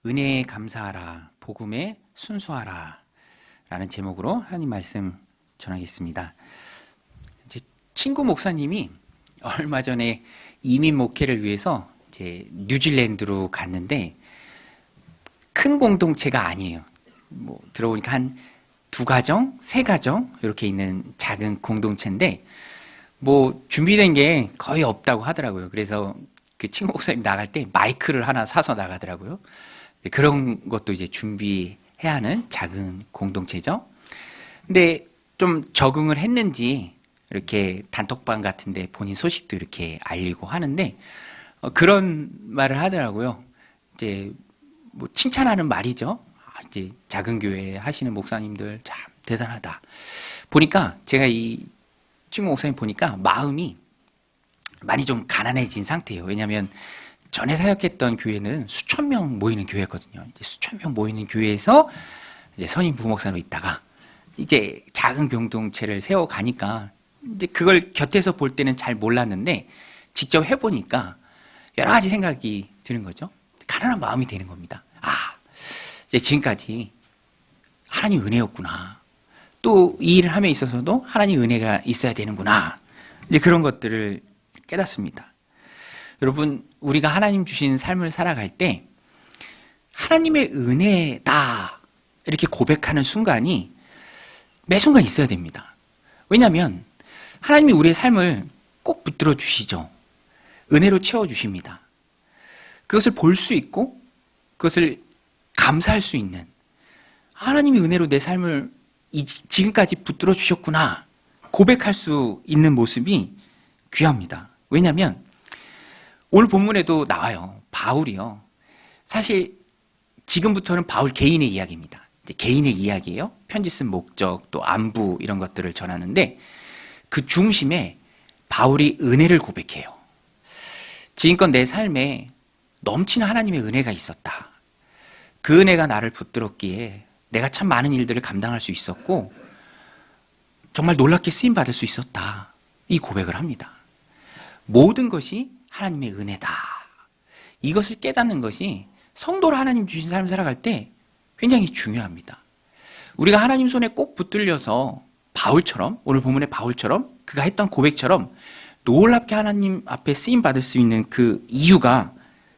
은혜에 감사하라, 복음에 순수하라 라는 제목으로 하나님 말씀 전하겠습니다. 제 친구 목사님이 얼마 전에 이민 목회를 위해서 이제 뉴질랜드로 갔는데 큰 공동체가 아니에요. 들어보니까 한 2가정, 3가정 이렇게 있는 작은 공동체인데 준비된 게 거의 없다고 하더라고요. 그래서 그 친구 목사님 나갈 때 마이크를 하나 사서 나가더라고요. 그런 것도 이제 준비해야 하는 작은 공동체죠. 근데 좀 적응을 했는지 이렇게 단톡방 같은데 본인 소식도 이렇게 알리고 하는데 그런 말을 하더라고요. 이제 칭찬하는 말이죠. 이제 작은 교회 하시는 목사님들 참 대단하다. 보니까 제가 이 친구 목사님 보니까 마음이 많이 좀 가난해진 상태예요. 왜냐하면 전에 사역했던 교회는 수천 명 모이는 교회였거든요. 이제 수천 명 모이는 교회에서 이제 선임 부목사로 있다가 이제 작은 공동체를 세워 가니까 이제 그걸 곁에서 볼 때는 잘 몰랐는데 직접 해보니까 여러 가지 생각이 드는 거죠. 가난한 마음이 되는 겁니다. 이제 지금까지 하나님 은혜였구나. 또 이 일을 함에 있어서도 하나님 은혜가 있어야 되는구나. 이제 그런 것들을 깨닫습니다. 여러분, 우리가 하나님 주신 삶을 살아갈 때 하나님의 은혜다 이렇게 고백하는 순간이 매 순간 있어야 됩니다. 왜냐하면 하나님이 우리의 삶을 꼭 붙들어 주시죠. 은혜로 채워주십니다. 그것을 볼 수 있고 그것을 감사할 수 있는, 하나님이 은혜로 내 삶을 지금까지 붙들어 주셨구나 고백할 수 있는 모습이 귀합니다. 왜냐하면 오늘 본문에도 나와요. 바울이요. 사실 지금부터는 바울 개인의 이야기입니다. 개인의 이야기예요. 편지 쓴 목적, 또 안부 이런 것들을 전하는데 그 중심에 바울이 은혜를 고백해요. 지금껏 내 삶에 넘치는 하나님의 은혜가 있었다. 그 은혜가 나를 붙들었기에 내가 참 많은 일들을 감당할 수 있었고 정말 놀랍게 쓰임받을 수 있었다. 이 고백을 합니다. 모든 것이 하나님의 은혜다. 이것을 깨닫는 것이 성도로 하나님 주신 삶을 살아갈 때 굉장히 중요합니다. 우리가 하나님 손에 꼭 붙들려서 바울처럼, 오늘 본문의 바울처럼 그가 했던 고백처럼 놀랍게 하나님 앞에 쓰임받을 수 있는 그 이유가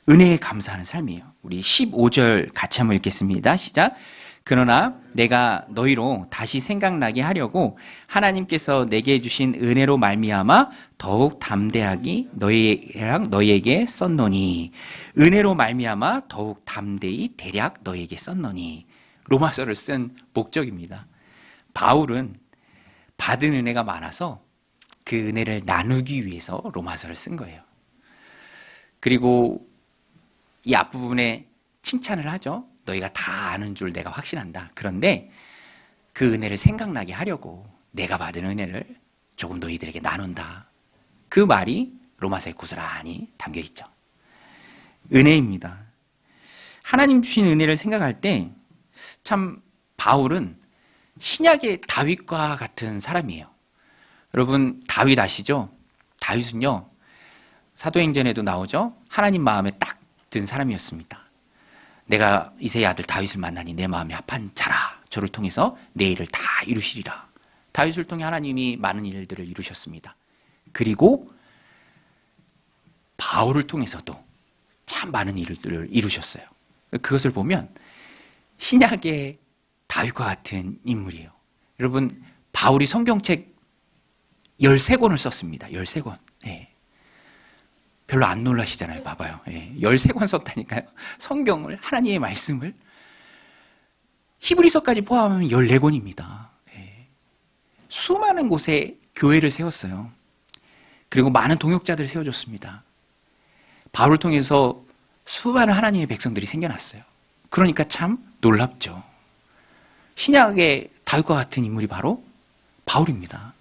은혜에 감사하는 삶이에요. 우리 15절 같이 한번 읽겠습니다. 시작. 그러나 내가 너희로 다시 생각나게 하려고 하나님께서 내게 주신 은혜로 말미암아 더욱 담대하게 너희에게 썼노니, 은혜로 말미암아 더욱 담대히 대략 너희에게 썼노니. 로마서를 쓴 목적입니다. 바울은 받은 은혜가 많아서 그 은혜를 나누기 위해서 로마서를 쓴 거예요. 그리고 이 앞부분에 칭찬을 하죠. 너희가 다 아는 줄 내가 확신한다. 그런데 그 은혜를 생각나게 하려고 내가 받은 은혜를 조금 너희들에게 나눈다. 그 말이 로마서에 고스란히 담겨 있죠. 은혜입니다. 하나님 주신 은혜를 생각할 때 참 바울은 신약의 다윗과 같은 사람이에요. 여러분, 다윗 아시죠? 다윗은요, 사도행전에도 나오죠. 하나님 마음에 딱 든 사람이었습니다. 내가 이새의 아들 다윗을 만나니 내 마음에 합한 자라. 저를 통해서 내 일을 다 이루시리라. 다윗을 통해 하나님이 많은 일들을 이루셨습니다. 그리고 바울을 통해서도 참 많은 일들을 이루셨어요. 그것을 보면 신약의 다윗과 같은 인물이에요. 여러분, 바울이 성경책 13권을 썼습니다. 13권. 네. 별로 안 놀라시잖아요. 봐봐요. 13권 썼다니까요. 성경을, 하나님의 말씀을. 히브리서까지 포함하면 14권입니다. 수많은 곳에 교회를 세웠어요. 그리고 많은 동역자들을 세워줬습니다. 바울을 통해서 수많은 하나님의 백성들이 생겨났어요. 그러니까 참 놀랍죠. 신약의 다윗과 같은 인물이 바로 바울입니다.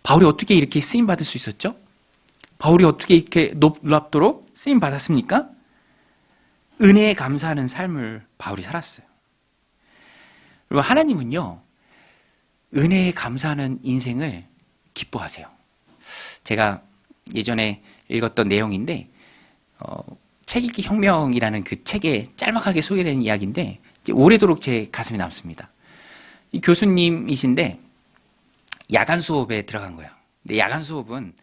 바울이 어떻게 이렇게 쓰임받을 수 있었죠? 바울이 어떻게 이렇게 놀랍도록 쓰임받았습니까? 은혜에 감사하는 삶을 바울이 살았어요. 그리고 하나님은요, 은혜에 감사하는 인생을 기뻐하세요. 제가 예전에 읽었던 내용인데 책 읽기 혁명이라는 그 책에 짤막하게 소개된 이야기인데 이제 오래도록 제 가슴에 남습니다. 이 교수님이신데 야간 수업에 들어간 거예요. 근데 야간 수업은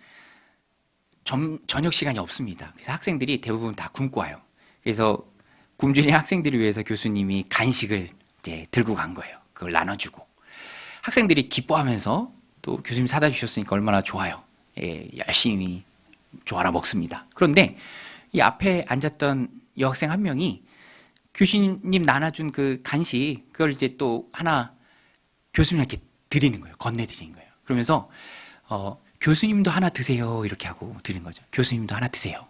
저녁 시간이 없습니다. 그래서 학생들이 대부분 다 굶고 와요. 그래서 굶주린 학생들을 위해서 교수님이 간식을 이제 들고 간 거예요. 그걸 나눠주고 학생들이 기뻐하면서 또 교수님 사다 주셨으니까 얼마나 좋아요. 예, 열심히 좋아라 먹습니다. 그런데 이 앞에 앉았던 여학생 한 명이 교수님 나눠준 그 간식 그걸 이제 또 하나 교수님한테 드리는 거예요. 건네드리는 거예요. 그러면서 교수님도 하나 드세요 이렇게 하고 드린 거죠. 교수님도 하나 드세요.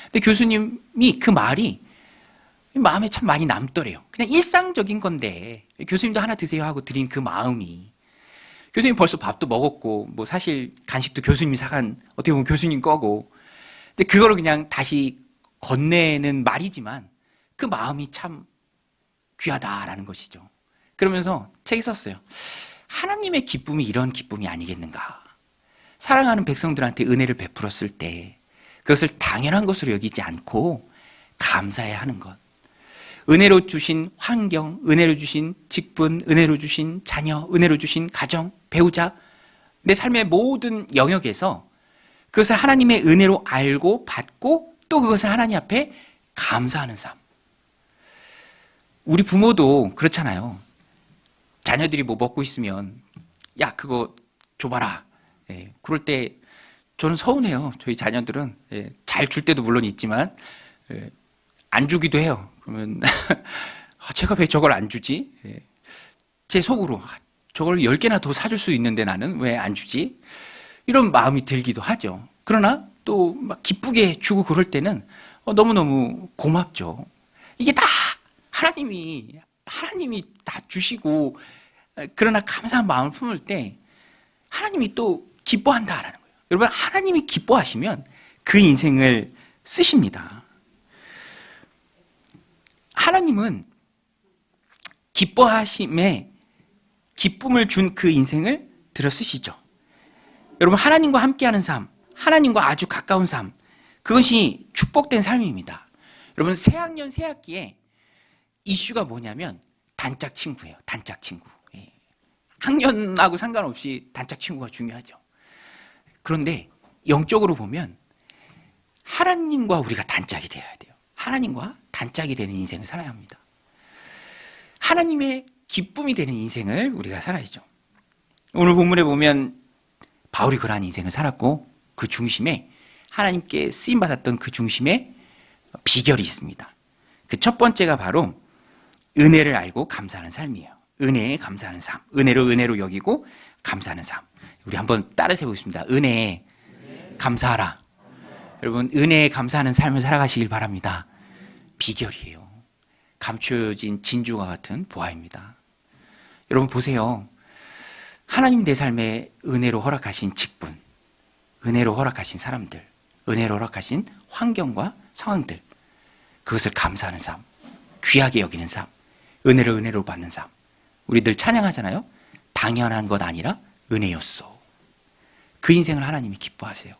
근데 교수님이 그 말이 마음에 참 많이 남더래요. 그냥 일상적인 건데 교수님도 하나 드세요 하고 드린 그 마음이 교수님 벌써 밥도 먹었고 뭐 사실 간식도 교수님이 사간 어떻게 보면 교수님 거고 근데 그거를 그냥 다시 건네는 말이지만 그 마음이 참 귀하다라는 것이죠. 그러면서 책에 썼어요. 하나님의 기쁨이 이런 기쁨이 아니겠는가. 사랑하는 백성들한테 은혜를 베풀었을 때 그것을 당연한 것으로 여기지 않고 감사해야 하는 것. 은혜로 주신 환경, 은혜로 주신 직분, 은혜로 주신 자녀, 은혜로 주신 가정, 배우자, 내 삶의 모든 영역에서 그것을 하나님의 은혜로 알고 받고 또 그것을 하나님 앞에 감사하는 삶. 우리 부모도 그렇잖아요. 자녀들이 뭐 먹고 있으면 야 그거 줘봐라. 예, 그럴 때 저는 서운해요. 저희 자녀들은 예, 잘 줄 때도 물론 있지만 예, 안 주기도 해요. 그러면 제가 왜 저걸 안 주지? 예, 제 속으로 저걸 10개나 더 사줄 수 있는데 나는 왜 안 주지? 이런 마음이 들기도 하죠. 그러나 또 막 기쁘게 주고 그럴 때는 너무너무 고맙죠. 이게 다 하나님이 다 주시고 그러나 감사한 마음을 품을 때 하나님이 또 기뻐한다라는 거예요. 여러분 하나님이 기뻐하시면 그 인생을 쓰십니다. 하나님은 기뻐하심에 기쁨을 준 그 인생을 들어 쓰시죠. 여러분 하나님과 함께하는 삶, 하나님과 아주 가까운 삶, 그것이 축복된 삶입니다. 여러분 새학년 새학기에 이슈가 뭐냐면 단짝 친구예요. 단짝 친구. 예. 학년하고 상관없이 단짝 친구가 중요하죠. 그런데 영적으로 보면 하나님과 우리가 단짝이 되어야 돼요. 하나님과 단짝이 되는 인생을 살아야 합니다. 하나님의 기쁨이 되는 인생을 우리가 살아야죠. 오늘 본문에 보면 바울이 그러한 인생을 살았고 그 중심에 하나님께 쓰임받았던 그 중심에 비결이 있습니다. 그 첫 번째가 바로 은혜를 알고 감사하는 삶이에요. 은혜에 감사하는 삶. 은혜로 여기고 감사하는 삶. 우리 한번 따라서 해보겠습니다. 은혜에 감사하라. 여러분 은혜에 감사하는 삶을 살아가시길 바랍니다. 비결이에요. 감춰진 진주와 같은 보화입니다. 여러분 보세요. 하나님 내 삶에 은혜로 허락하신 직분, 은혜로 허락하신 사람들, 은혜로 허락하신 환경과 상황들, 그것을 감사하는 삶, 귀하게 여기는 삶, 은혜로 받는 삶. 우리들 찬양하잖아요. 당연한 것 아니라 은혜였소. 그 인생을 하나님이 기뻐하세요.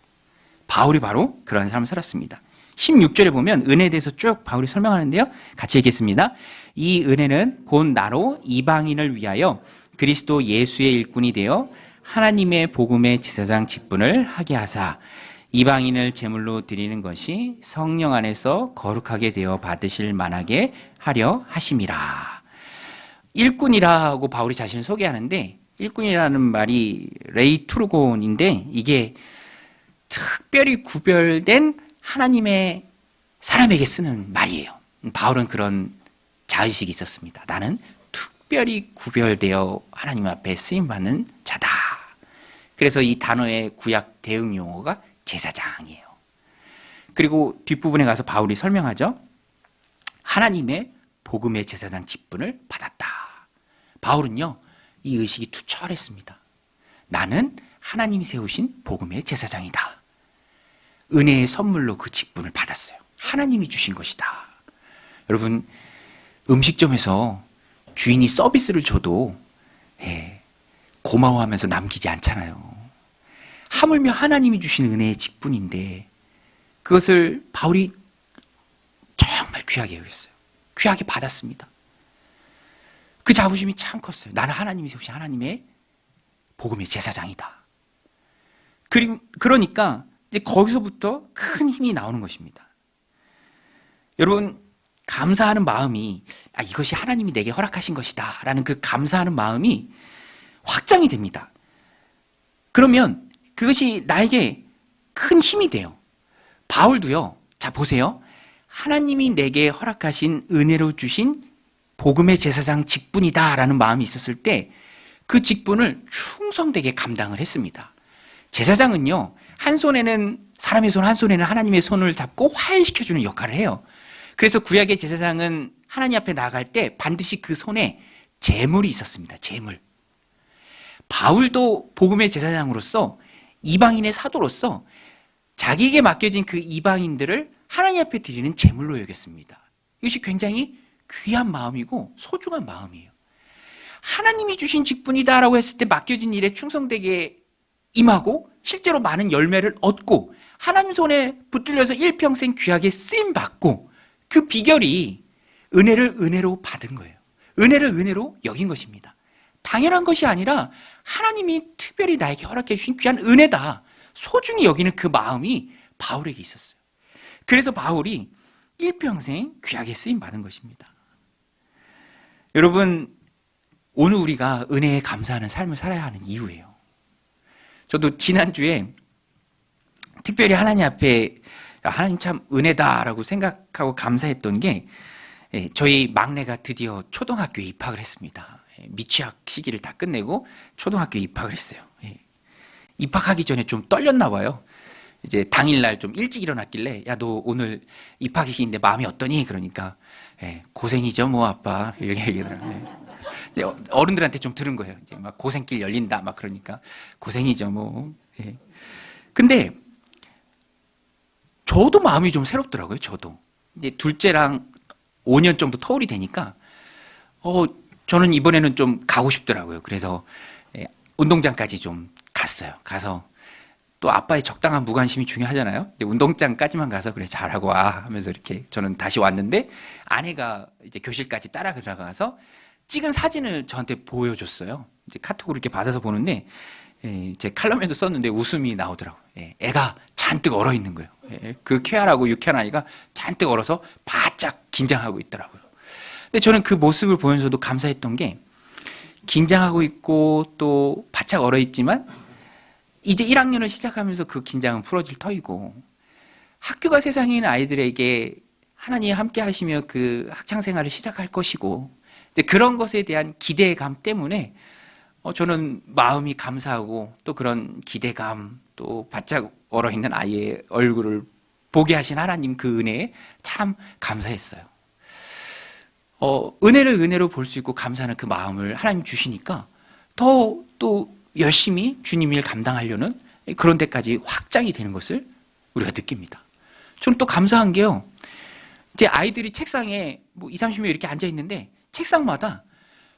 바울이 바로 그런 삶을 살았습니다. 16절에 보면 은혜에 대해서 쭉 바울이 설명하는데요. 같이 읽겠습니다. 이 은혜는 곧 나로 이방인을 위하여 그리스도 예수의 일꾼이 되어 하나님의 복음의 제사장 직분을 하게 하사 이방인을 제물로 드리는 것이 성령 안에서 거룩하게 되어 받으실 만하게 하려 하심이라. 일꾼이라고 바울이 자신을 소개하는데 일꾼이라는 말이 레이투르곤인데 이게 특별히 구별된 하나님의 사람에게 쓰는 말이에요. 바울은 그런 자의식이 있었습니다. 나는 특별히 구별되어 하나님 앞에 쓰임받는 자다. 그래서 이 단어의 구약 대응 용어가 제사장이에요. 그리고 뒷부분에 가서 바울이 설명하죠. 하나님의 복음의 제사장 직분을 받았다. 바울은요, 이 의식이 투철했습니다. 나는 하나님이 세우신 복음의 제사장이다. 은혜의 선물로 그 직분을 받았어요. 하나님이 주신 것이다. 여러분, 음식점에서 주인이 서비스를 줘도 고마워하면서 남기지 않잖아요. 하물며 하나님이 주신 은혜의 직분인데 그것을 바울이 귀하게 여겼어요. 귀하게 받았습니다. 그 자부심이 참 컸어요. 나는 하나님이 세우신 하나님의 복음의 제사장이다. 그러니까 이제 거기서부터 큰 힘이 나오는 것입니다. 여러분, 감사하는 마음이 이것이 하나님이 내게 허락하신 것이다 라는 그 감사하는 마음이 확장이 됩니다. 그러면 그것이 나에게 큰 힘이 돼요. 바울도요. 자, 보세요. 하나님이 내게 허락하신 은혜로 주신 복음의 제사장 직분이다 라는 마음이 있었을 때 그 직분을 충성되게 감당을 했습니다. 제사장은요, 한 손에는 사람의 손, 한 손에는 하나님의 손을 잡고 화해시켜주는 역할을 해요. 그래서 구약의 제사장은 하나님 앞에 나아갈 때 반드시 그 손에 제물이 있었습니다. 제물. 바울도 복음의 제사장으로서 이방인의 사도로서 자기에게 맡겨진 그 이방인들을 하나님 앞에 드리는 제물로 여겼습니다. 이것이 굉장히 귀한 마음이고 소중한 마음이에요. 하나님이 주신 직분이다라고 했을 때 맡겨진 일에 충성되게 임하고 실제로 많은 열매를 얻고 하나님 손에 붙들려서 일평생 귀하게 쓰임받고 그 비결이 은혜를 은혜로 받은 거예요. 은혜를 은혜로 여긴 것입니다. 당연한 것이 아니라 하나님이 특별히 나에게 허락해 주신 귀한 은혜다. 소중히 여기는 그 마음이 바울에게 있었어요. 그래서 바울이 일평생 귀하게 쓰임받은 것입니다. 여러분, 오늘 우리가 은혜에 감사하는 삶을 살아야 하는 이유예요. 저도 지난주에 특별히 하나님 앞에 하나님 참 은혜다라고 생각하고 감사했던 게 저희 막내가 드디어 초등학교에 입학을 했습니다. 미취학 시기를 다 끝내고 초등학교에 입학을 했어요. 입학하기 전에 좀 떨렸나 봐요. 이제 당일날 좀 일찍 일어났길래 야, 너 오늘 입학이신데 마음이 어떠니? 그러니까 고생이죠 뭐 아빠 이렇게 얘기하더라고요. 어른들한테 좀 들은 거예요. 이제 막 고생길 열린다 막 그러니까 고생이죠 뭐. 근데 저도 마음이 좀 새롭더라고요. 저도 이제 둘째랑 5년 정도 터울이 되니까 저는 이번에는 좀 가고 싶더라고요. 그래서 운동장까지 좀 갔어요. 가서 또 아빠의 적당한 무관심이 중요하잖아요. 운동장까지만 가서 그래 잘하고 와 하면서 이렇게 저는 다시 왔는데 아내가 이제 교실까지 따라 들어가서 찍은 사진을 저한테 보여줬어요. 이제 카톡으로 이렇게 받아서 보는데 제 칼럼에도 썼는데 웃음이 나오더라고요. 애가 잔뜩 얼어 있는 거예요. 그 쾌활하고 유쾌한 아이가 잔뜩 얼어서 바짝 긴장하고 있더라고요. 근데 저는 그 모습을 보면서도 감사했던 게 긴장하고 있고 또 바짝 얼어 있지만 이제 1학년을 시작하면서 그 긴장은 풀어질 터이고 학교가 세상에 있는 아이들에게 하나님이 함께 하시며 그 학창생활을 시작할 것이고 이제 그런 것에 대한 기대감 때문에 저는 마음이 감사하고 또 그런 기대감 또 바짝 얼어있는 아이의 얼굴을 보게 하신 하나님 그 은혜에 참 감사했어요. 은혜를 은혜로 볼 수 있고 감사하는 그 마음을 하나님 주시니까 더 또 열심히 주님 일 감당하려는 그런 데까지 확장이 되는 것을 우리가 느낍니다. 저는 또 감사한 게요. 이제 아이들이 책상에 뭐 20, 30명 이렇게 앉아 있는데 책상마다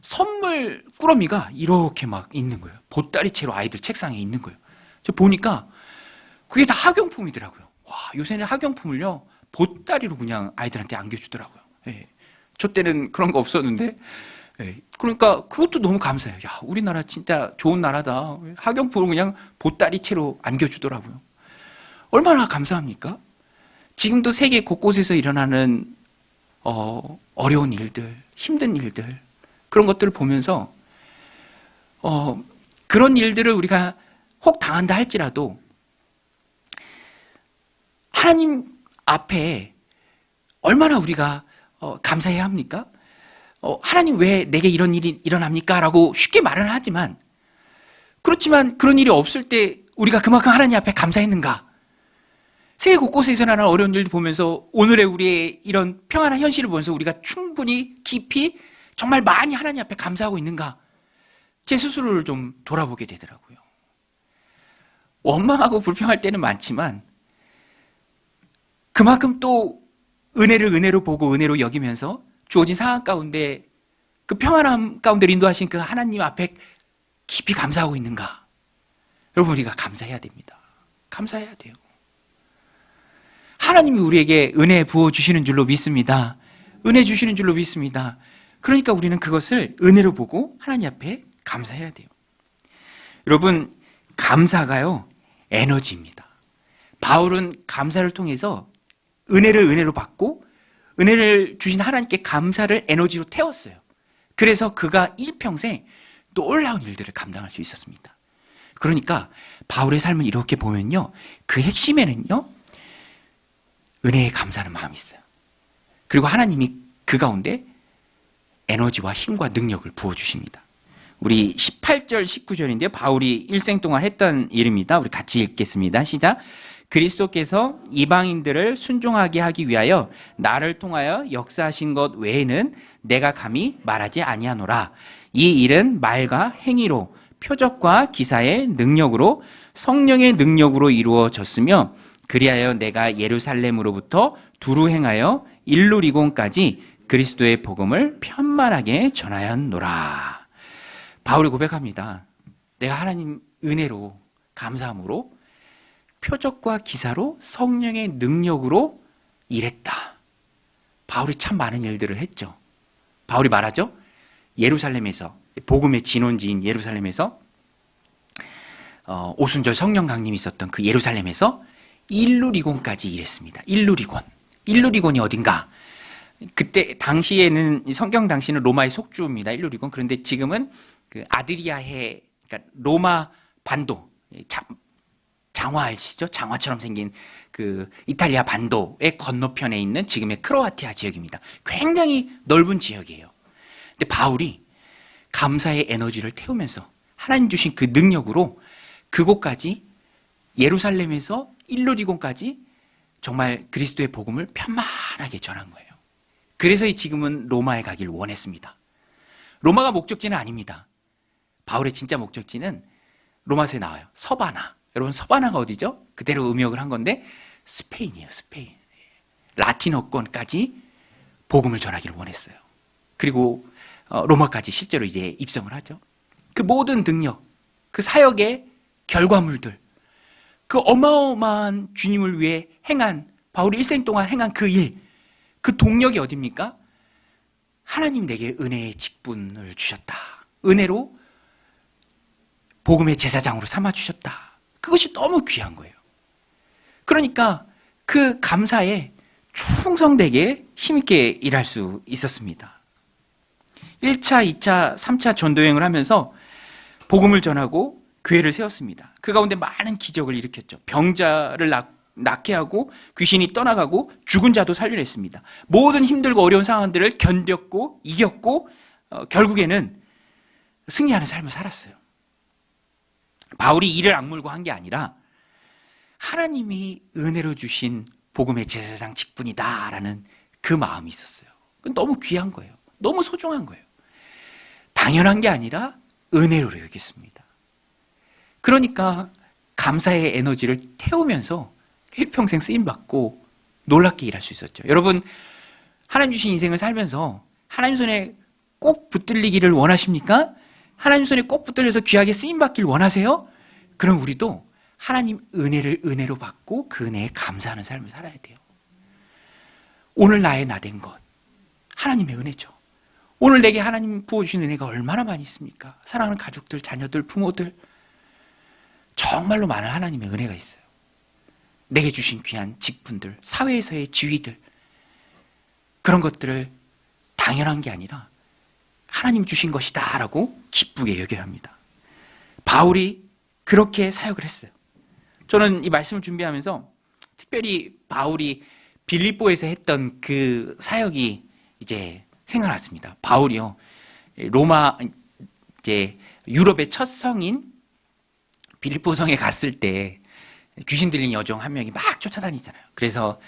선물 꾸러미가 이렇게 막 있는 거예요. 보따리채로 아이들 책상에 있는 거예요. 저 보니까 그게 다 학용품이더라고요. 와, 요새는 학용품을요, 보따리로 그냥 아이들한테 안겨주더라고요. 저 때는 그런 거 없었는데, 그러니까 그것도 너무 감사해요. 야, 우리나라 진짜 좋은 나라다. 학용품을 그냥 보따리채로 안겨주더라고요. 얼마나 감사합니까? 지금도 세계 곳곳에서 일어나는 어려운 일들, 힘든 일들, 그런 것들을 보면서 그런 일들을 우리가 혹 당한다 할지라도 하나님 앞에 얼마나 우리가 감사해야 합니까? 하나님 왜 내게 이런 일이 일어납니까? 라고 쉽게 말은 하지만 그렇지만 그런 일이 없을 때 우리가 그만큼 하나님 앞에 감사했는가? 세계 곳곳에서 일어나는 어려운 일을 보면서 오늘의 우리의 이런 평안한 현실을 보면서 우리가 충분히 깊이 정말 많이 하나님 앞에 감사하고 있는가? 제 스스로를 좀 돌아보게 되더라고요. 원망하고 불평할 때는 많지만 그만큼 또 은혜를 은혜로 보고 은혜로 여기면서 주어진 상황 가운데 그 평안함 가운데 인도하신 그 하나님 앞에 깊이 감사하고 있는가? 여러분, 우리가 감사해야 됩니다. 감사해야 돼요. 하나님이 우리에게 은혜 부어주시는 줄로 믿습니다. 은혜 주시는 줄로 믿습니다. 그러니까 우리는 그것을 은혜로 보고 하나님 앞에 감사해야 돼요. 여러분, 감사가요, 에너지입니다. 바울은 감사를 통해서 은혜를 은혜로 받고 은혜를 주신 하나님께 감사를 에너지로 태웠어요. 그래서 그가 일평생 놀라운 일들을 감당할 수 있었습니다. 그러니까 바울의 삶을 이렇게 보면요, 그 핵심에는요, 은혜에 감사하는 마음이 있어요. 그리고 하나님이 그 가운데 에너지와 힘과 능력을 부어주십니다. 우리 18절, 19절인데요. 바울이 일생 동안 했던 일입니다. 우리 같이 읽겠습니다. 시작. 그리스도께서 이방인들을 순종하게 하기 위하여 나를 통하여 역사하신 것 외에는 내가 감히 말하지 아니하노라. 이 일은 말과 행위로 표적과 기사의 능력으로 성령의 능력으로 이루어졌으며 그리하여 내가 예루살렘으로부터 두루 행하여 일루리곤까지 그리스도의 복음을 편만하게 전하였노라. 바울이 고백합니다. 내가 하나님 은혜로 감사함으로 표적과 기사로 성령의 능력으로 일했다. 바울이 참 많은 일들을 했죠. 바울이 말하죠. 예루살렘에서, 복음의 진원지인 예루살렘에서 오순절 성령 강림이 있었던 그 예루살렘에서 일루리곤까지 일했습니다. 일루리곤이 어딘가? 그때 당시에는 성경 당시는 로마의 속주입니다. 일루리곤. 그런데 지금은 그 아드리아해, 그러니까 로마 반도, 장화 아시죠? 장화처럼 생긴 그 이탈리아 반도의 건너편에 있는 지금의 크로아티아 지역입니다. 굉장히 넓은 지역이에요. 근데 바울이 감사의 에너지를 태우면서 하나님 주신 그 능력으로 그곳까지, 예루살렘에서 일루리곤까지 정말 그리스도의 복음을 편만하게 전한 거예요. 그래서 지금은 로마에 가길 원했습니다. 로마가 목적지는 아닙니다. 바울의 진짜 목적지는 로마서에 나와요. 서바나. 여러분, 서바나가 어디죠? 그대로 음역을 한 건데 스페인이에요. 스페인. 라틴어권까지 복음을 전하기를 원했어요. 그리고 로마까지 실제로 이제 입성을 하죠. 그 모든 능력, 그 사역의 결과물들, 그 어마어마한 주님을 위해 행한, 바울이 일생 동안 행한 그 일, 그 동력이 어딥니까? 하나님 내게 은혜의 직분을 주셨다. 은혜로 복음의 제사장으로 삼아주셨다. 그것이 너무 귀한 거예요. 그러니까 그 감사에 충성되게 힘있게 일할 수 있었습니다. 1차, 2차, 3차 전도여행을 하면서 복음을 전하고 교회를 세웠습니다. 그 가운데 많은 기적을 일으켰죠. 병자를 낫게 하고 귀신이 떠나가고 죽은 자도 살려냈습니다. 모든 힘들고 어려운 상황들을 견뎠고 이겼고 결국에는 승리하는 삶을 살았어요. 바울이 이를 악물고 한 게 아니라 하나님이 은혜로 주신 복음의 제사장 직분이다라는 그 마음이 있었어요. 그건 너무 귀한 거예요. 너무 소중한 거예요. 당연한 게 아니라 은혜로 여겼습니다. 그러니까 감사의 에너지를 태우면서 일평생 쓰임받고 놀랍게 일할 수 있었죠. 여러분, 하나님 주신 인생을 살면서 하나님 손에 꼭 붙들리기를 원하십니까? 하나님 손에 꼭 붙들려서 귀하게 쓰임받길 원하세요? 그럼 우리도 하나님 은혜를 은혜로 받고 그 은혜에 감사하는 삶을 살아야 돼요. 오늘 나의 나된 것, 하나님의 은혜죠. 오늘 내게 하나님 부어주신 은혜가 얼마나 많이 있습니까? 사랑하는 가족들, 자녀들, 부모들, 정말로 많은 하나님의 은혜가 있어요. 내게 주신 귀한 직분들, 사회에서의 지위들, 그런 것들을 당연한 게 아니라 하나님 주신 것이다 라고 기쁘게 여겨야 합니다. 바울이 그렇게 사역을 했어요. 저는 이 말씀을 준비하면서 특별히 바울이 빌립보에서 했던 그 사역이 이제 생각났습니다. 바울이요, 로마, 이제 유럽의 첫 성인 빌립보 성에 갔을 때 귀신 들린 여종 한 명이 막 쫓아다니잖아요. 그래서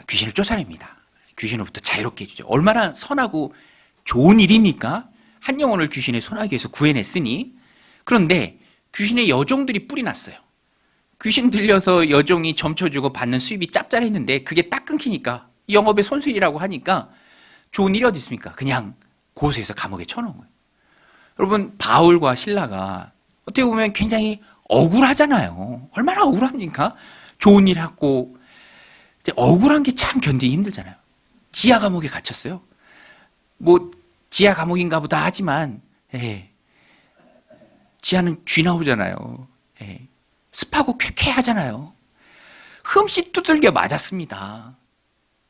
귀신을 쫓아냅니다. 귀신으로부터 자유롭게 해주죠. 얼마나 선하고 좋은 일입니까? 한 영혼을 귀신의 손아귀에서 구해냈으니. 그런데 귀신의 여종들이 뿔이 났어요. 귀신 들려서 여종이 점쳐주고 받는 수입이 짭짤했는데 그게 딱 끊기니까 영업의 손실이라고 하니까 좋은 일이 어디 있습니까? 그냥 고소해서 감옥에 쳐놓은 거예요. 여러분, 바울과 실라가 어떻게 보면 굉장히 억울하잖아요. 얼마나 억울합니까? 좋은 일 하고 억울한 게 참 견디기 힘들잖아요. 지하 감옥에 갇혔어요. 뭐 지하 감옥인가 보다 하지만 지하는 쥐 나오잖아요. 습하고 쾌쾌하잖아요. 흠씨 두들겨 맞았습니다.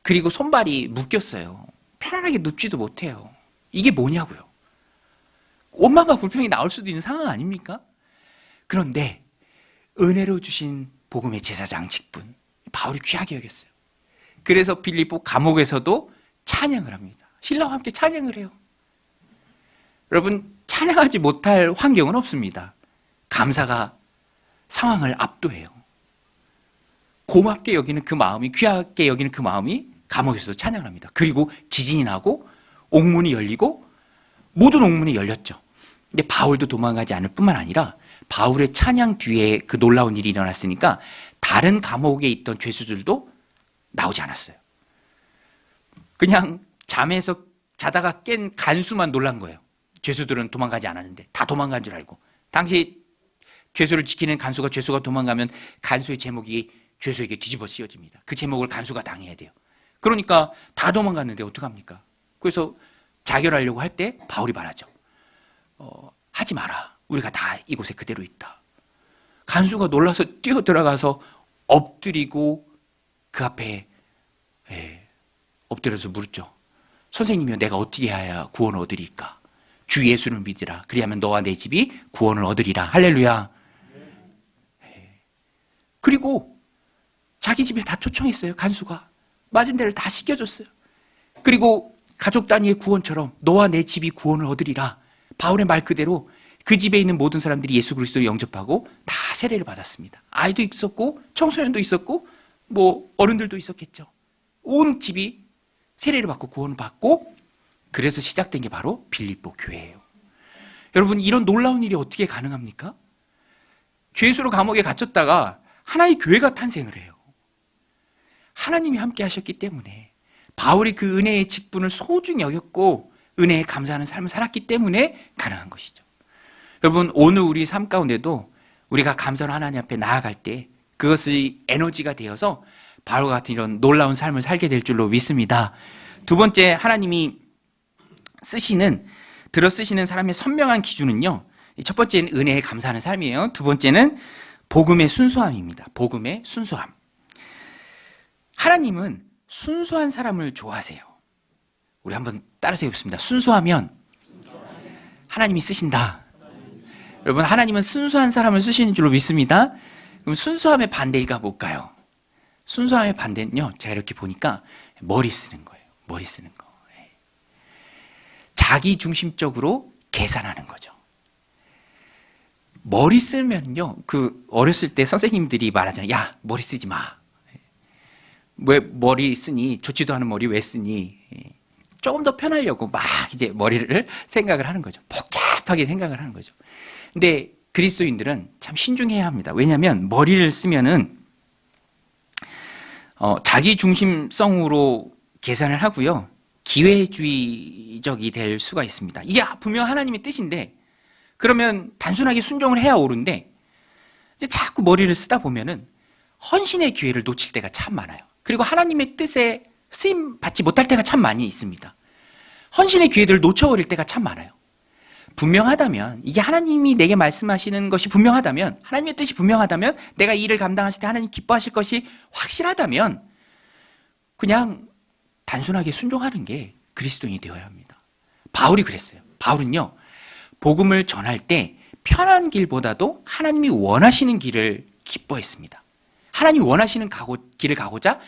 그리고 손발이 묶였어요. 편안하게 눕지도 못해요. 이게 뭐냐고요. 원망과 불평이 나올 수도 있는 상황 아닙니까? 그런데 은혜로 주신 복음의 제사장 직분, 바울이 귀하게 여겼어요. 그래서 빌립보 감옥에서도 찬양을 합니다. 신라와 함께 찬양을 해요. 여러분, 찬양하지 못할 환경은 없습니다. 감사가 상황을 압도해요. 고맙게 여기는 그 마음이, 귀하게 여기는 그 마음이 감옥에서도 찬양을 합니다. 그리고 지진이 나고 옥문이 열리고 모든 옥문이 열렸죠. 근데 바울도 도망가지 않을 뿐만 아니라 바울의 찬양 뒤에 그 놀라운 일이 일어났으니까 다른 감옥에 있던 죄수들도 나오지 않았어요. 그냥 잠에서 자다가 깬 간수만 놀란 거예요. 죄수들은 도망가지 않았는데 다 도망간 줄 알고. 당시 죄수를 지키는 간수가 죄수가 도망가면 간수의 제목이 죄수에게 뒤집어 씌워집니다. 그 제목을 간수가 당해야 돼요. 그러니까 다 도망갔는데 어떡합니까? 그래서 자결하려고 할 때 바울이 말하죠. 하지 마라. 우리가 다 이곳에 그대로 있다. 간수가 놀라서 뛰어 들어가서 엎드리고 그 앞에 엎드려서 물었죠. 선생님이여, 내가 어떻게 해야 구원을 얻으리까? 주 예수를 믿으라. 그리하면 너와 내 집이 구원을 얻으리라. 할렐루야. 그리고 자기 집에 다 초청했어요. 간수가 맞은 데를 다 시켜줬어요. 그리고 가족 단위의 구원처럼 너와 내 집이 구원을 얻으리라. 바울의 말 그대로 그 집에 있는 모든 사람들이 예수 그리스도를 영접하고 다 세례를 받았습니다. 아이도 있었고 청소년도 있었고 뭐 어른들도 있었겠죠. 온 집이 세례를 받고 구원을 받고, 그래서 시작된 게 바로 빌립보 교회예요. 여러분, 이런 놀라운 일이 어떻게 가능합니까? 죄수로 감옥에 갇혔다가 하나의 교회가 탄생을 해요. 하나님이 함께 하셨기 때문에, 바울이 그 은혜의 직분을 소중히 여겼고 은혜에 감사하는 삶을 살았기 때문에 가능한 것이죠. 여러분, 오늘 우리 삶 가운데도 우리가 감사로 하나님 앞에 나아갈 때 그것이 에너지가 되어서 바울과 같은 이런 놀라운 삶을 살게 될 줄로 믿습니다. 두 번째, 하나님이 들어 쓰시는 사람의 선명한 기준은요, 첫 번째는 은혜에 감사하는 삶이에요. 두 번째는 복음의 순수함입니다. 복음의 순수함. 하나님은 순수한 사람을 좋아하세요. 우리 한번 따라서 해보겠습니다. 순수하면 하나님이 쓰신다. 여러분, 하나님은 순수한 사람을 쓰시는 줄로 믿습니다. 그럼 순수함의 반대가 뭘까요? 순수함의 반대는요, 제가 이렇게 보니까 머리 쓰는 거예요. 머리 쓰는 거. 자기 중심적으로 계산하는 거죠. 머리 쓰면요, 그 어렸을 때 선생님들이 말하잖아요. 야, 머리 쓰지 마. 왜 머리 쓰니? 좋지도 않은 머리 왜 쓰니? 조금 더 편하려고 막 이제 머리를 생각을 하는 거죠. 복잡하게 생각을 하는 거죠. 근데 그리스도인들은 참 신중해야 합니다. 왜냐하면 머리를 쓰면은 자기 중심성으로 계산을 하고요, 기회주의적이 될 수가 있습니다. 이게 분명 하나님의 뜻인데, 그러면 단순하게 순종을 해야 옳은데, 이제 자꾸 머리를 쓰다 보면은 헌신의 기회를 놓칠 때가 참 많아요. 그리고 하나님의 뜻에 쓰임 받지 못할 때가 참 많이 있습니다. 헌신의 기회들을 놓쳐버릴 때가 참 많아요. 분명하다면, 이게 하나님이 내게 말씀하시는 것이 분명하다면, 하나님의 뜻이 분명하다면, 내가 이 일을 감당하실 때 하나님 기뻐하실 것이 확실하다면 그냥 단순하게 순종하는 게 그리스도인이 되어야 합니다. 바울이 그랬어요. 바울은요, 복음을 전할 때 편한 길보다도 하나님이 원하시는 길을 기뻐했습니다. 하나님이 원하시는 길을 가고자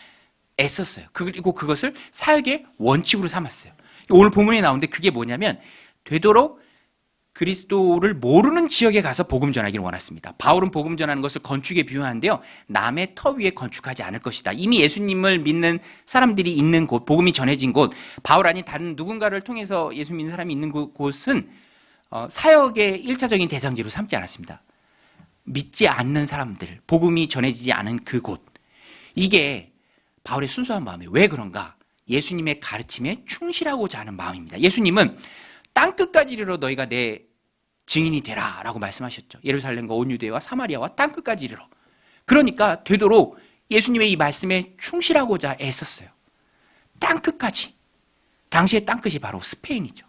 애썼어요. 그리고 그것을 사역의 원칙으로 삼았어요. 오늘 본문에 나오는데 그게 뭐냐면, 되도록 그리스도를 모르는 지역에 가서 복음 전하기를 원했습니다. 바울은 복음 전하는 것을 건축에 비유하는데요, 남의 터 위에 건축하지 않을 것이다. 이미 예수님을 믿는 사람들이 있는 곳, 복음이 전해진 곳, 바울 아닌 다른 누군가를 통해서 예수 믿는 사람이 있는 곳은 사역의 1차적인 대상지로 삼지 않았습니다. 믿지 않는 사람들, 복음이 전해지지 않은 그곳, 이게 바울의 순수한 마음이에요. 왜 그런가? 예수님의 가르침에 충실하고자 하는 마음입니다. 예수님은 땅끝까지 이르러 너희가 내 증인이 되라 라고 말씀하셨죠. 예루살렘과 온 유대와 사마리아와 땅끝까지 이르러. 그러니까 되도록 예수님의 이 말씀에 충실하고자 애썼어요. 땅끝까지, 당시의 땅끝이 바로 스페인이죠.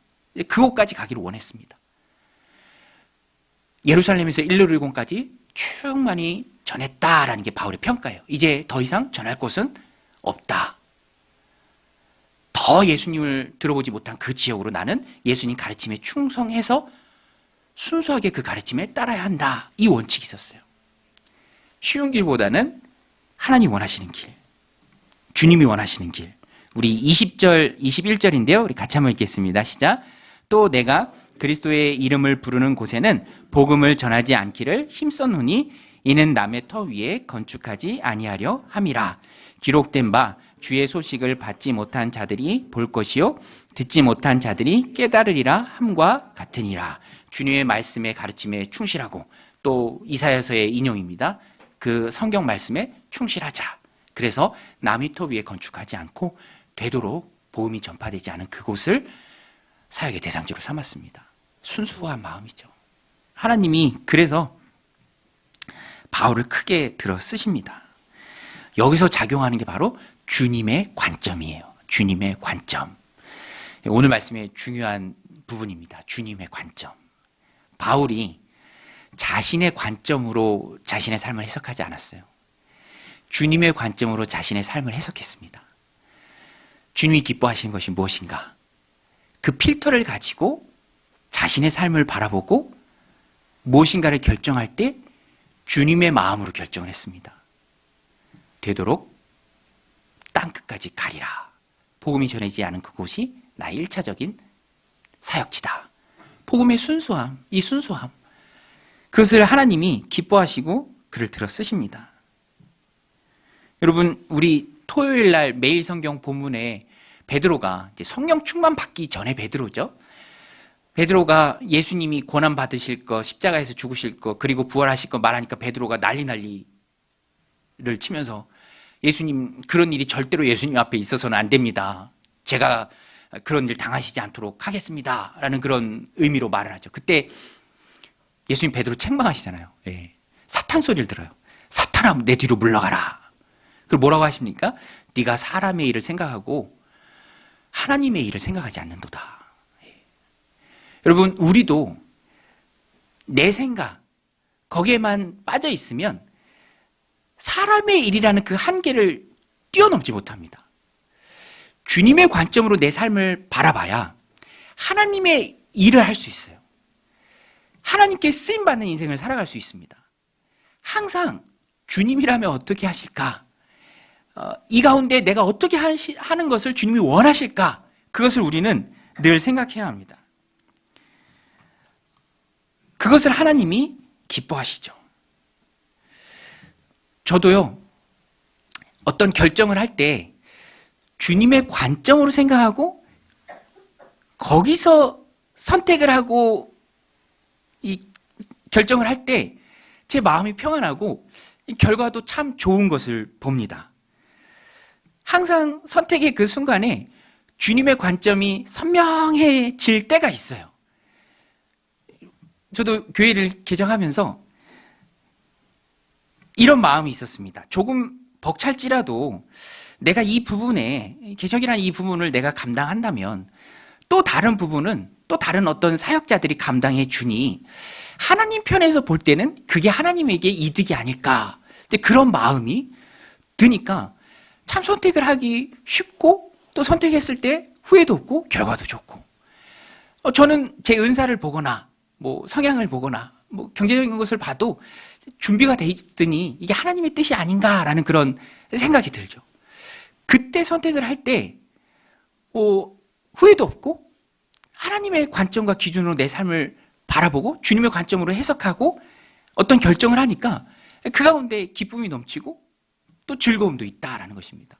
그곳까지 가기를 원했습니다. 예루살렘에서 일루리곤까지 충만히 전했다라는 게 바울의 평가예요. 이제 더 이상 전할 곳은 없다. 더 예수님을 들어보지 못한 그 지역으로 나는 예수님 가르침에 충성해서 순수하게 그 가르침에 따라야 한다. 이 원칙이 있었어요. 쉬운 길보다는 하나님 원하시는 길, 주님이 원하시는 길. 우리 20절, 21절인데요. 우리 같이 한번 읽겠습니다. 시작. 또 내가 그리스도의 이름을 부르는 곳에는 복음을 전하지 않기를 힘썼노니 이는 남의 터 위에 건축하지 아니하려 함이라. 기록된 바 주의 소식을 받지 못한 자들이 볼 것이요 듣지 못한 자들이 깨달으리라 함과 같으니라. 주님의 말씀에 가르침에 충실하고, 또 이사야서의 인용입니다. 그 성경 말씀에 충실하자. 그래서 남의 터 위에 건축하지 않고 되도록 복음이 전파되지 않은 그곳을 사역의 대상지로 삼았습니다. 순수한 마음이죠. 하나님이 그래서 바울을 크게 들어 쓰십니다. 여기서 작용하는 게 바로 주님의 관점이에요. 주님의 관점. 오늘 말씀의 중요한 부분입니다. 주님의 관점. 바울이 자신의 관점으로 자신의 삶을 해석하지 않았어요. 주님의 관점으로 자신의 삶을 해석했습니다. 주님이 기뻐하시는 것이 무엇인가? 그 필터를 가지고 자신의 삶을 바라보고 무엇인가를 결정할 때 주님의 마음으로 결정을 했습니다. 되도록 땅끝까지 가리라. 복음이 전해지지 않은 그곳이 나의 1차적인 사역지다. 복음의 순수함, 이 순수함, 그것을 하나님이 기뻐하시고 글을 들어 쓰십니다. 여러분, 우리 토요일 날 매일 성경 본문에 베드로가 이제 성령 충만 받기 전에 베드로죠. 베드로가 예수님이 고난 받으실 거, 십자가에서 죽으실 거, 그리고 부활하실 거 말하니까 베드로가 난리를 치면서 예수님, 그런 일이 절대로 예수님 앞에 있어서는 안 됩니다. 제가 그런 일 당하시지 않도록 하겠습니다. 라는 그런 의미로 말을 하죠. 그때 예수님 베드로 책망하시잖아요. 예. 사탄 소리를 들어요. 사탄아, 내 뒤로 물러가라. 그걸 뭐라고 하십니까? 네가 사람의 일을 생각하고 하나님의 일을 생각하지 않는도다. 예. 여러분, 우리도 내 생각 거기에만 빠져 있으면 사람의 일이라는 그 한계를 뛰어넘지 못합니다. 주님의 관점으로 내 삶을 바라봐야 하나님의 일을 할 수 있어요. 하나님께 쓰임받는 인생을 살아갈 수 있습니다. 항상 주님이라면 어떻게 하실까? 이 가운데 내가 어떻게 하는 것을 주님이 원하실까? 그것을 우리는 늘 생각해야 합니다. 그것을 하나님이 기뻐하시죠. 저도요, 어떤 결정을 할 때 주님의 관점으로 생각하고 거기서 선택을 하고 이 결정을 할 때 제 마음이 평안하고 결과도 참 좋은 것을 봅니다. 항상 선택의 그 순간에 주님의 관점이 선명해질 때가 있어요. 저도 교회를 개정하면서 이런 마음이 있었습니다. 조금 벅찰지라도 내가 이 부분에, 개척이라는 이 부분을 내가 감당한다면 또 다른 부분은 또 다른 어떤 사역자들이 감당해 주니 하나님 편에서 볼 때는 그게 하나님에게 이득이 아닐까. 근데 그런 마음이 드니까 참 선택을 하기 쉽고, 또 선택했을 때 후회도 없고 결과도 좋고. 저는 제 은사를 보거나 뭐 성향을 보거나 뭐 경제적인 것을 봐도 준비가 돼 있으니 이게 하나님의 뜻이 아닌가라는 그런 생각이 들죠. 그때 선택을 할 때 후회도 없고 하나님의 관점과 기준으로 내 삶을 바라보고 주님의 관점으로 해석하고 어떤 결정을 하니까 그 가운데 기쁨이 넘치고 또 즐거움도 있다라는 것입니다.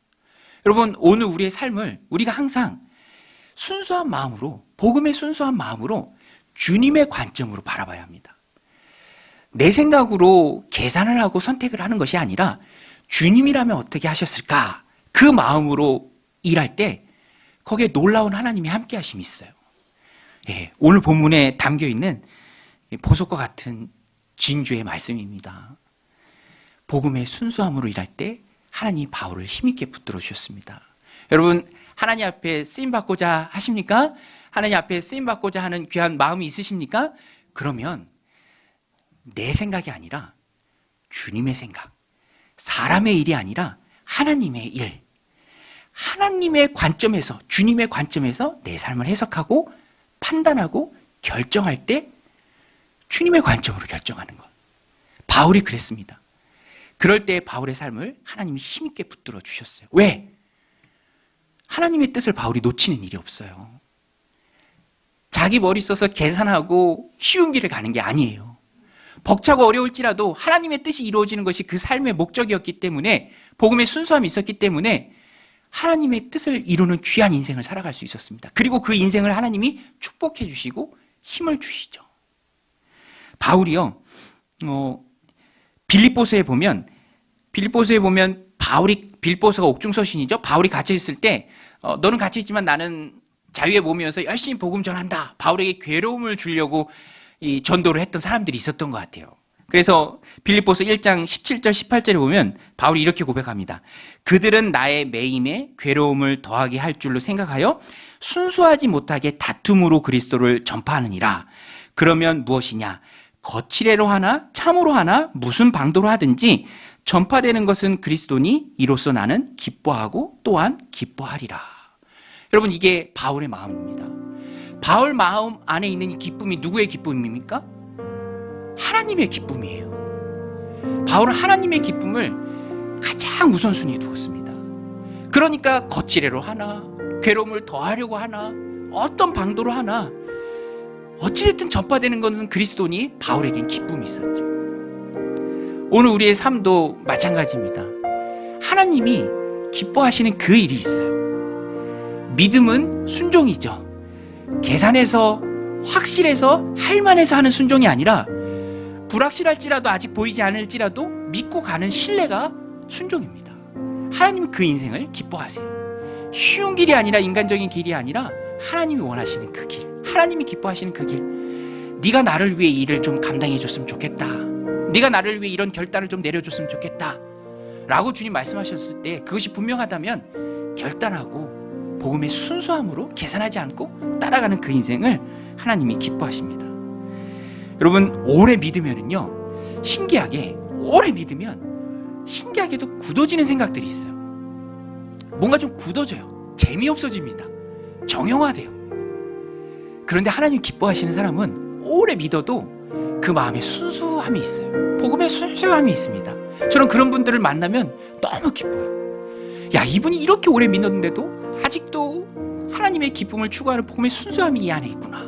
여러분, 오늘 우리의 삶을 우리가 항상 순수한 마음으로, 복음의 순수한 마음으로 주님의 관점으로 바라봐야 합니다. 내 생각으로 계산을 하고 선택을 하는 것이 아니라 주님이라면 어떻게 하셨을까? 그 마음으로 일할 때 거기에 놀라운 하나님의 함께 하심이 있어요. 예, 오늘 본문에 담겨있는 보석과 같은 진주의 말씀입니다. 복음의 순수함으로 일할 때 하나님 바울을 힘있게 붙들어 주셨습니다. 여러분, 하나님 앞에 쓰임받고자 하십니까? 하나님 앞에 쓰임받고자 하는 귀한 마음이 있으십니까? 그러면 내 생각이 아니라 주님의 생각, 사람의 일이 아니라 하나님의 일, 하나님의 관점에서, 주님의 관점에서 내 삶을 해석하고 판단하고 결정할 때 주님의 관점으로 결정하는 것. 바울이 그랬습니다. 그럴 때 바울의 삶을 하나님이 힘있게 붙들어 주셨어요. 왜? 하나님의 뜻을 바울이 놓치는 일이 없어요. 자기 머리 써서 계산하고 쉬운 길을 가는 게 아니에요. 벅차고 어려울지라도 하나님의 뜻이 이루어지는 것이 그 삶의 목적이었기 때문에, 복음의 순수함이 있었기 때문에 하나님의 뜻을 이루는 귀한 인생을 살아갈 수 있었습니다. 그리고 그 인생을 하나님이 축복해 주시고 힘을 주시죠. 바울이요, 빌립보서에 보면 빌립보서가 옥중서신이죠. 바울이 갇혀 있을 때 너는 갇혀 있지만 나는 자유의 몸이어서 열심히 복음 전한다. 바울에게 괴로움을 주려고 이 전도를 했던 사람들이 있었던 것 같아요. 그래서 빌립보서 1장 17절 18절에 보면 바울이 이렇게 고백합니다. 그들은 나의 매임에 괴로움을 더하게 할 줄로 생각하여 순수하지 못하게 다툼으로 그리스도를 전파하느니라. 그러면 무엇이냐? 거칠애로 하나 참으로 하나 무슨 방도로 하든지 전파되는 것은 그리스도니 이로써 나는 기뻐하고 또한 기뻐하리라. 여러분, 이게 바울의 마음입니다. 바울 마음 안에 있는 이 기쁨이 누구의 기쁨입니까? 하나님의 기쁨이에요. 바울은 하나님의 기쁨을 가장 우선순위에 두었습니다. 그러니까 거칠애로 하나, 괴로움을 더하려고 하나, 어떤 방도로 하나, 어찌됐든 전파되는 것은 그리스도니 바울에겐 기쁨이 있었죠. 오늘 우리의 삶도 마찬가지입니다. 하나님이 기뻐하시는 그 일이 있어요. 믿음은 순종이죠. 계산해서, 확실해서, 할만해서 하는 순종이 아니라 불확실할지라도, 아직 보이지 않을지라도 믿고 가는 신뢰가 순종입니다. 하나님은 그 인생을 기뻐하세요. 쉬운 길이 아니라, 인간적인 길이 아니라 하나님이 원하시는 그 길, 하나님이 기뻐하시는 그 길. 네가 나를 위해 이 일을 좀 감당해 줬으면 좋겠다. 네가 나를 위해 이런 결단을 좀 내려줬으면 좋겠다 라고 주님 말씀하셨을 때 그것이 분명하다면 결단하고 복음의 순수함으로 계산하지 않고 따라가는 그 인생을 하나님이 기뻐하십니다. 여러분, 오래 믿으면은요, 오래 믿으면 신기하게도 굳어지는 생각들이 있어요. 뭔가 좀 굳어져요. 재미없어집니다. 정형화돼요. 그런데 하나님 기뻐하시는 사람은 오래 믿어도 그 마음에 순수함이 있어요. 복음에 순수함이 있습니다. 저는 그런 분들을 만나면 너무 기뻐요. 야, 이분이 이렇게 오래 믿었는데도 아직도 하나님의 기쁨을 추구하는 복음의 순수함이 이 안에 있구나.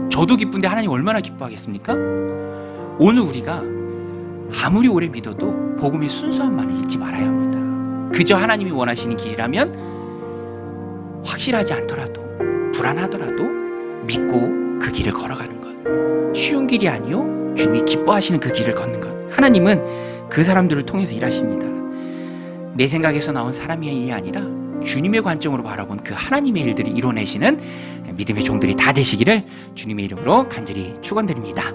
저도 기쁜데 하나님 얼마나 기뻐하겠습니까? 오늘 우리가 아무리 오래 믿어도 복음의 순수함만을 잊지 말아야 합니다. 그저 하나님이 원하시는 길이라면 확실하지 않더라도, 불안하더라도 믿고 그 길을 걸어가는 것. 쉬운 길이 아니요, 주님이 기뻐하시는 그 길을 걷는 것. 하나님은 그 사람들을 통해서 일하십니다. 내 생각에서 나온 사람의 일이 아니라 주님의 관점으로 바라본 그 하나님의 일들이 이뤄내시는 믿음의 종들이 다 되시기를 주님의 이름으로 간절히 축원드립니다.